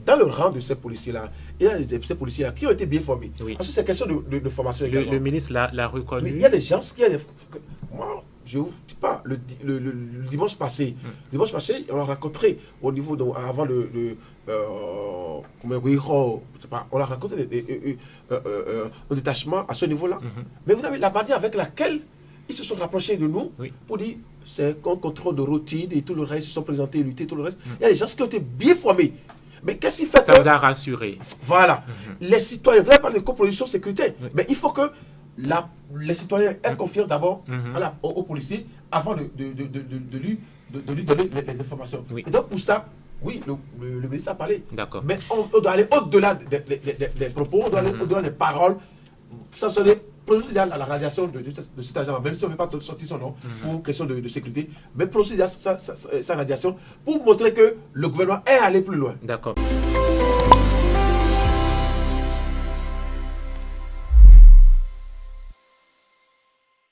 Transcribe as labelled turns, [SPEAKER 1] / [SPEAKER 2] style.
[SPEAKER 1] dans le rang de ces policiers-là, il y a ces policiers-là qui ont été bien formés.
[SPEAKER 2] Oui.
[SPEAKER 1] Parce que c'est question de formation également.
[SPEAKER 2] Le ministre l'a reconnu.
[SPEAKER 1] Oui, il y a des gens qui... Moi, je ne sais pas, le dimanche passé, on a rencontré au niveau de... Avant on a rencontré un détachement à ce niveau-là. Mais vous avez la manière avec laquelle ils se sont rapprochés de nous pour dire c'est un contrôle de routine et tout le reste, ils se sont présentés, lutter, tout le reste. Il y a des gens qui ont été bien formés. Mais qu'est-ce qui fait
[SPEAKER 2] ça vous a rassuré?
[SPEAKER 1] Voilà. Les citoyens, vous avez parlé de coproduction sécurité, mais il faut que les citoyens aient confiance d'abord aux policiers avant de lui donner les informations. Et donc pour ça, oui, le ministre a parlé. Mais on doit aller au-delà des propos, on doit aller au-delà des paroles. Ça serait procéder à la radiation de cet agent, même si on ne veut pas sortir son nom pour question de sécurité, mais procéder à sa radiation pour montrer que le gouvernement est allé plus loin.
[SPEAKER 2] D'accord.